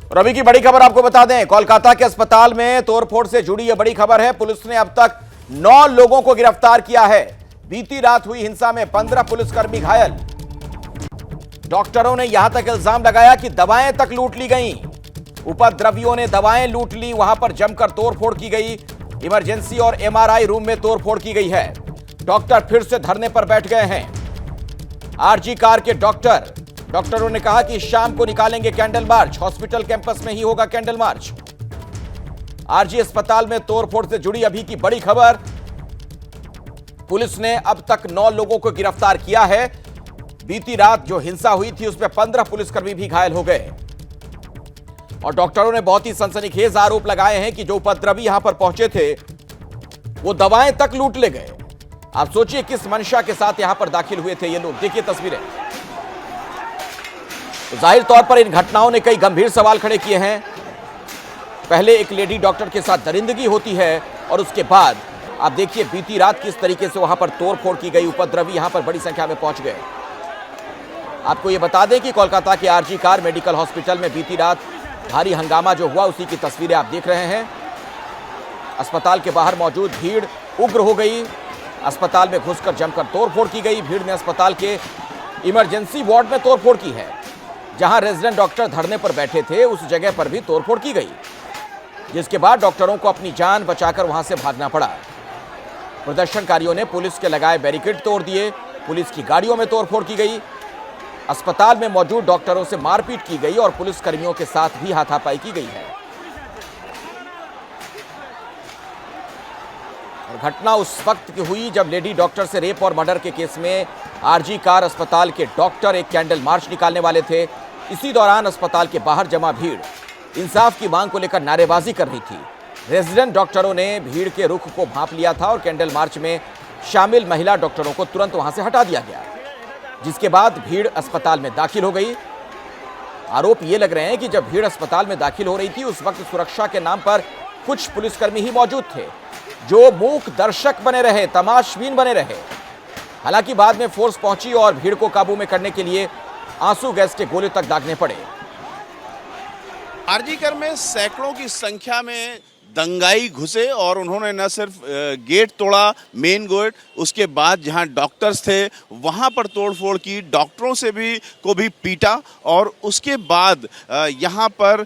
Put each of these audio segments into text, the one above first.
और अभी की बड़ी खबर आपको बता दें, कोलकाता के अस्पताल में तोड़फोड़ से जुड़ी यह बड़ी खबर है। पुलिस ने अब तक 9 लोगों को गिरफ्तार किया है। बीती रात हुई हिंसा में 15 पुलिसकर्मी घायल। डॉक्टरों ने यहां तक इल्जाम लगाया कि दवाएं तक लूट ली गईं। उपद्रवियों ने दवाएं लूट ली, वहां पर जमकर तोड़फोड़ की गई। इमरजेंसी और एमआरआई रूम में तोड़फोड़ की गई है। डॉक्टर फिर से धरने पर बैठ गए हैं। आरजी कार के डॉक्टरों ने कहा कि शाम को निकालेंगे कैंडल मार्च। हॉस्पिटल कैंपस में ही होगा कैंडल मार्च। आरजी अस्पताल में तोड़फोड़ से जुड़ी अभी की बड़ी खबर, पुलिस ने अब तक 9 लोगों को गिरफ्तार किया है। बीती रात जो हिंसा हुई थी उसमें 15 पुलिसकर्मी भी घायल हो गए। और डॉक्टरों ने बहुत ही सनसनीखेज आरोप लगाए हैं कि जो उपद्रवी यहां पर पहुंचे थे वो दवाएं तक लूट ले गए। आप सोचिए किस मंशा के साथ यहां पर दाखिल हुए थे ये लोग। देखिए तस्वीरें। तो जाहिर तौर पर इन घटनाओं ने कई गंभीर सवाल खड़े किए हैं। पहले एक लेडी डॉक्टर के साथ दरिंदगी होती है और उसके बाद आप देखिए बीती रात किस तरीके से वहां पर तोड़फोड़ की गई। उपद्रवी यहां पर बड़ी संख्या में पहुंच गए। आपको यह बता दें कि कोलकाता के आरजी कार मेडिकल हॉस्पिटल में बीती रात भारी हंगामा जो हुआ उसी की तस्वीरें आप देख रहे हैं। अस्पताल के बाहर मौजूद भीड़ उग्र हो गई। अस्पताल में घुसकर जमकर तोड़फोड़ की गई। भीड़ ने अस्पताल के इमरजेंसी वार्ड में तोड़फोड़ की है। जहां रेजिडेंट डॉक्टर धरने पर बैठे थे उस जगह पर भी तोड़फोड़ की गई, जिसके बाद डॉक्टरों को अपनी जान बचाकर वहां से भागना पड़ा। प्रदर्शनकारियों ने पुलिस के लगाए बैरिकेड तोड़ दिए। पुलिस की गाड़ियों में तोड़फोड़ की गई। अस्पताल में मौजूद डॉक्टरों से मारपीट की गई और पुलिसकर्मियों के साथ भी हाथापाई की गई है। और घटना उस वक्त की हुई जब लेडी डॉक्टर से रेप और मर्डर के केस में आरजी कार अस्पताल के डॉक्टर एक कैंडल मार्च निकालने वाले थे। इसी दौरान अस्पताल के बाहर जमा भीड़ इंसाफ की मांग को लेकर नारेबाजी कर रही थी। रेजिडेंट डॉक्टरों ने भीड़ के रुख को भांप लिया था और कैंडल मार्च में शामिल महिला डॉक्टरों को तुरंत वहां से हटा दिया गया, जिसके बाद भीड़ अस्पताल में दाखिल हो गई। आरोप ये लग रहे हैं कि जब भीड़ अस्पताल में दाखिल हो रही थी उस वक्त सुरक्षा के नाम पर कुछ पुलिसकर्मी ही मौजूद थे जो मूक दर्शक बने रहे, तमाशबीन बने रहे। हालांकि बाद में फोर्स पहुंची और भीड़ को काबू में करने के लिए आंसू गैस के गोले तक दागने पड़े। आरजी कर में सैकड़ों की संख्या में दंगाई घुसे और उन्होंने न सिर्फ गेट तोड़ा, मेन गेट, उसके बाद जहां डॉक्टर्स थे वहां पर तोड़फोड़ की, डॉक्टरों से को भी पीटा और उसके बाद यहां पर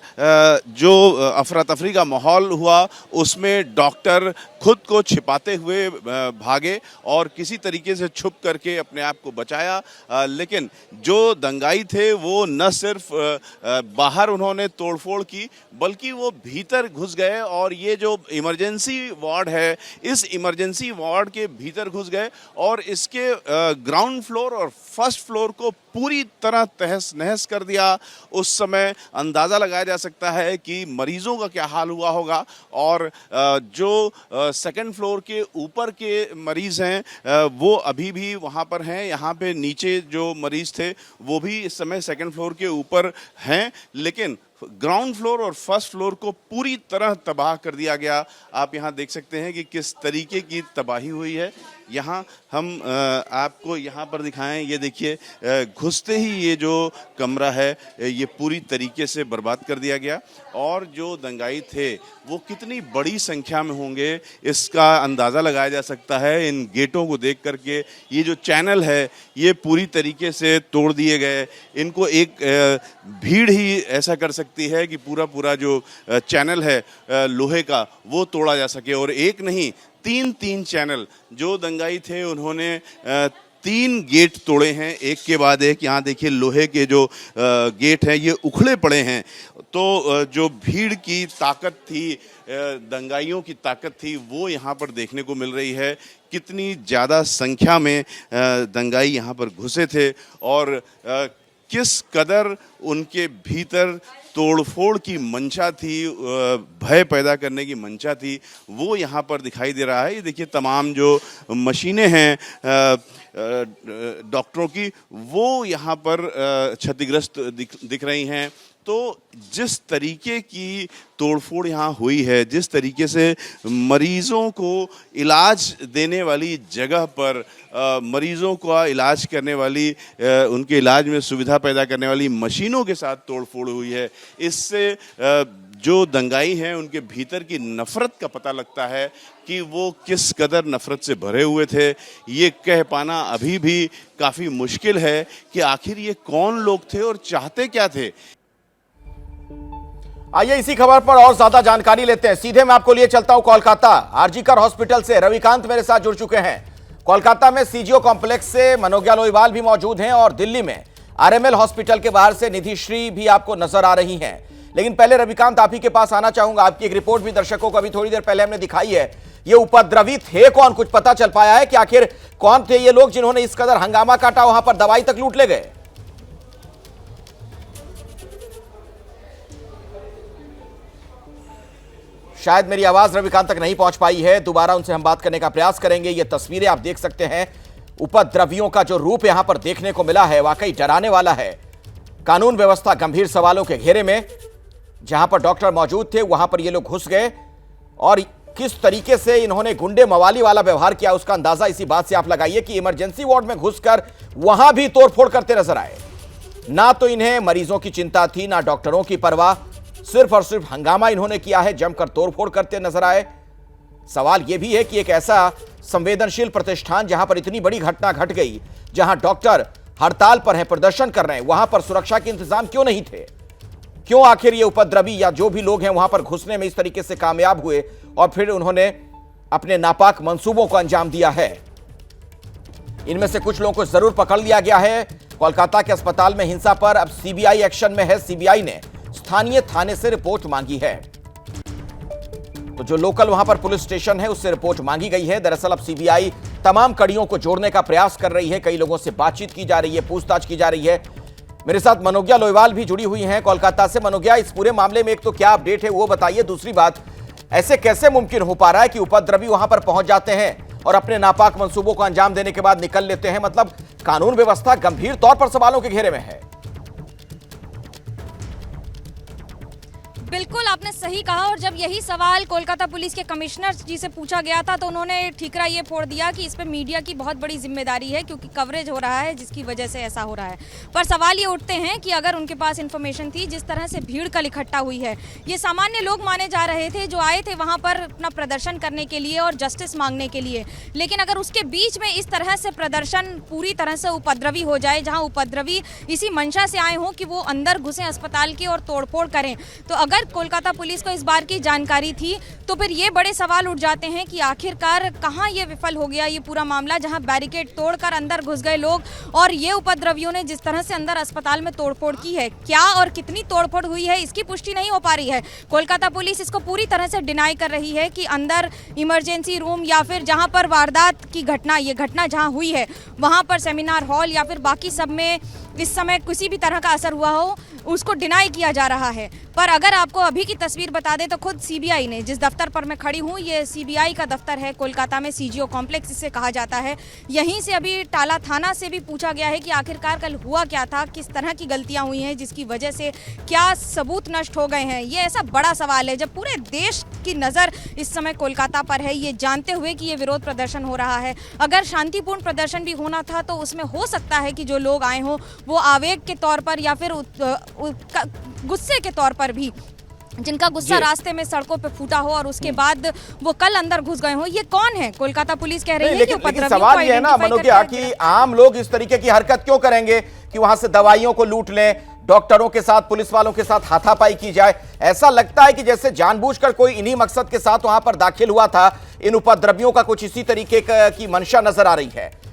जो अफरा तफरी का माहौल हुआ उसमें डॉक्टर खुद को छिपाते हुए भागे और किसी तरीके से छुप करके अपने आप को बचाया। लेकिन जो दंगाई थे वो न सिर्फ बाहर उन्होंने तोड़फोड़ की बल्कि वो भीतर घुस गए और ये जो इमरजेंसी वार्ड है इस इमरजेंसी वार्ड के भीतर घुस गए और इसके ग्राउंड फ्लोर और फर्स्ट फ्लोर को पूरी तरह तहस नहस कर दिया। उस समय अंदाज़ा लगाया जा सकता है कि मरीजों का क्या हाल हुआ होगा और जो सेकंड फ्लोर के ऊपर के मरीज़ हैं वो अभी भी वहाँ पर हैं। यहाँ पे नीचे जो मरीज़ थे वो भी इस समय सेकंड फ्लोर के ऊपर हैं, लेकिन ग्राउंड फ्लोर और फर्स्ट फ्लोर को पूरी तरह तबाह कर दिया गया। आप यहाँ देख सकते हैं कि किस तरीके की तबाही हुई है। यहाँ हम आपको यहाँ पर दिखाएं, ये देखिए घुसते ही ये जो कमरा है ये पूरी तरीके से बर्बाद कर दिया गया और जो दंगाई थे वो कितनी बड़ी संख्या में होंगे इसका अंदाज़ा लगाया जा सकता है इन गेटों को देख करके। ये जो चैनल है ये पूरी तरीके से तोड़ दिए गए। इनको एक भीड़ ही ऐसा कर सकती है कि पूरा जो चैनल है लोहे का वो तोड़ा जा सके। और एक नहीं, तीन चैनल जो दंगाई थे उन्होंने 3 गेट तोड़े हैं एक के बाद एक। यहाँ देखिए लोहे के जो गेट हैं ये उखड़े पड़े हैं। तो जो भीड़ की ताकत थी, दंगाइयों की ताकत थी वो यहाँ पर देखने को मिल रही है। कितनी ज़्यादा संख्या में दंगाई यहाँ पर घुसे थे और किस कदर उनके भीतर तोड़फोड़ की मंशा थी, भय पैदा करने की मंशा थी, वो यहाँ पर दिखाई दे रहा है। ये देखिए तमाम जो मशीनें हैं डॉक्टरों की वो यहाँ पर क्षतिग्रस्त दिख रही हैं। तो जिस तरीके की तोड़फोड़ यहाँ हुई है, जिस तरीके से मरीजों को इलाज देने वाली जगह पर मरीजों का इलाज करने वाली उनके इलाज में सुविधा पैदा करने वाली मशीनों के साथ तोड़फोड़ हुई है, इससे जो दंगाई हैं उनके भीतर की नफरत का पता लगता है कि वो किस कदर नफरत से भरे हुए थे। ये कह पाना अभी भी काफ़ी मुश्किल है कि आखिर ये कौन लोग थे और चाहते क्या थे। आइए इसी खबर पर और ज्यादा जानकारी लेते हैं। सीधे मैं आपको लिए चलता हूं कोलकाता। आरजीकर हॉस्पिटल से रविकांत मेरे साथ जुड़ चुके हैं। कोलकाता में सीजीओ कॉम्प्लेक्स से मनोज्ञा लोईवाल भी मौजूद हैं और दिल्ली में आरएमएल हॉस्पिटल के बाहर से निधि श्री भी आपको नजर आ रही हैं। लेकिन पहले रविकांत आप ही के पास आना चाहूंगा। आपकी एक रिपोर्ट भी दर्शकों को अभी थोड़ी देर पहले हमने दिखाई है। ये उपद्रवी थे कौन, कुछ पता चल पाया है कि आखिर कौन थे ये लोग जिन्होंने इस कदर हंगामा काटा, वहां पर दवाई तक लूट ले गए? शायद मेरी आवाज रविकांत तक नहीं पहुंच पाई है, दोबारा उनसे हम बात करने का प्रयास करेंगे। ये तस्वीरें आप देख सकते हैं, उपद्रवियों का जो रूप यहां पर देखने को मिला है वाकई डराने वाला है। कानून व्यवस्था गंभीर सवालों के घेरे में। जहां पर डॉक्टर मौजूद थे वहां पर ये लोग घुस गए और किस तरीके से इन्होंने गुंडे मवाली वाला व्यवहार किया उसका अंदाजा इसी बात से आप लगाइए कि इमरजेंसी वार्ड में घुसकर वहां भी तोड़फोड़ करते नजर आए। ना तो इन्हें मरीजों की चिंता थी, ना डॉक्टरों की परवाह, सिर्फ और सिर्फ हंगामा इन्होंने किया है, जमकर तोड़फोड़ करते नजर आए। सवाल यह भी है कि एक ऐसा संवेदनशील प्रतिष्ठान जहां पर इतनी बड़ी घटना घट गई, जहां डॉक्टर हड़ताल पर हैं, प्रदर्शन कर रहे हैं, वहां पर सुरक्षा के इंतजाम क्यों नहीं थे? क्यों आखिर ये उपद्रवी या जो भी लोग हैं वहां पर घुसने में इस तरीके से कामयाब हुए और फिर उन्होंने अपने नापाक मंसूबों को अंजाम दिया है? इनमें से कुछ लोगों को जरूर पकड़ लिया गया है। कोलकाता के अस्पताल में हिंसा पर अब सीबीआई एक्शन में है। सीबीआई ने स्थानीय थाने से रिपोर्ट मांगी है। तो जो लोकल वहां पर पुलिस स्टेशन है उससे रिपोर्ट मांगी गई है। दरअसल अब सीबीआई तमाम कड़ियों को जोड़ने का प्रयास कर रही है। कई लोगों से बातचीत की जा रही है, पूछताछ की जा रही है। मेरे साथ मनोज्ञा लोईवाल भी जुड़ी हुई हैं कोलकाता से। मनोज्ञा, इस पूरे मामले में एक तो क्या अपडेट है वो बताइए, दूसरी बात ऐसे कैसे मुमकिन हो पा रहा है कि उपद्रवी वहां पर पहुंच जाते हैं और अपने नापाक मंसूबों को अंजाम देने के बाद निकल लेते हैं? मतलब कानून व्यवस्था गंभीर तौर पर सवालों के घेरे में है। बिल्कुल आपने सही कहा। और जब यही सवाल कोलकाता पुलिस के कमिश्नर जी से पूछा गया था तो उन्होंने ठीकरा ये फोड़ दिया कि इस पे मीडिया की बहुत बड़ी जिम्मेदारी है क्योंकि कवरेज हो रहा है जिसकी वजह से ऐसा हो रहा है। पर सवाल ये उठते हैं कि अगर उनके पास इन्फॉर्मेशन थी, जिस तरह से भीड़ कल इकट्ठा हुई है, ये सामान्य लोग माने जा रहे थे जो आए थे वहाँ पर अपना प्रदर्शन करने के लिए और जस्टिस मांगने के लिए, लेकिन अगर उसके बीच में इस तरह से प्रदर्शन पूरी तरह से उपद्रवी हो जाए, जहाँ उपद्रवी इसी मंशा से आए हों कि वो अंदर घुसे अस्पताल के और तोड़फोड़ करें, तो अगर कोलकाता पुलिस को इस बार की जानकारी थी तो फिर ये बड़े सवाल उठ जाते हैं कि आखिरकार कहां ये विफल हो गया ये पूरा मामला, जहां बैरिकेड तोड़कर अंदर घुस गए लोग और ये उपद्रवियों ने जिस तरह से अंदर अस्पताल में तोड़फोड़ की है, क्या और कितनी तोड़फोड़ हुई है इसकी पुष्टि नहीं हो पा रही है। कोलकाता पुलिस इसको पूरी तरह से डिनाई कर रही है कि अंदर इमरजेंसी रूम या फिर जहां पर वारदात की घटना, ये घटना जहां हुई है वहां पर सेमिनार हॉल या फिर बाकी सब में इस समय किसी भी तरह का असर हुआ हो उसको डिनाई किया जा रहा है। पर अगर आपको अभी की तस्वीर बता दें तो खुद सीबीआई ने, जिस दफ्तर पर मैं खड़ी हूँ, ये सीबीआई का दफ्तर है कोलकाता में, सीजीओ कॉम्प्लेक्स इसे कहा जाता है। यहीं से अभी टाला थाना से भी पूछा गया है कि आखिरकार कल हुआ क्या था, किस तरह की गलतियां हुई हैं जिसकी वजह से क्या सबूत नष्ट हो गए हैं। ये ऐसा बड़ा सवाल है जब पूरे देश की नज़र इस समय कोलकाता पर है, ये जानते हुए कि ये विरोध प्रदर्शन हो रहा है। अगर शांतिपूर्ण प्रदर्शन भी होना था तो उसमें हो सकता है कि जो लोग आए हों वो आवेग के तौर पर या फिर गुस्से के तौर पर भी, जिनका गुस्सा रास्ते में सड़कों पे फूटा हो और उसके बाद वो कल अंदर घुस गए हो। ये कौन है? कोलकाता पुलिस कह रही है कि लेकिन सवाल ये है ना मनोज्ञा कि आम लोग इस तरीके की हरकत क्यों करेंगे कि वहां से दवाइयों को लूट लें, डॉक्टरों के साथ, पुलिस वालों के साथ हाथापाई की जाए। ऐसा लगता है कि जैसे जानबूझकर कोई इन्हीं मकसद के साथ वहां पर दाखिल हुआ था। इन उपद्रवियों का कुछ इसी तरीके की मंशा नजर आ रही है।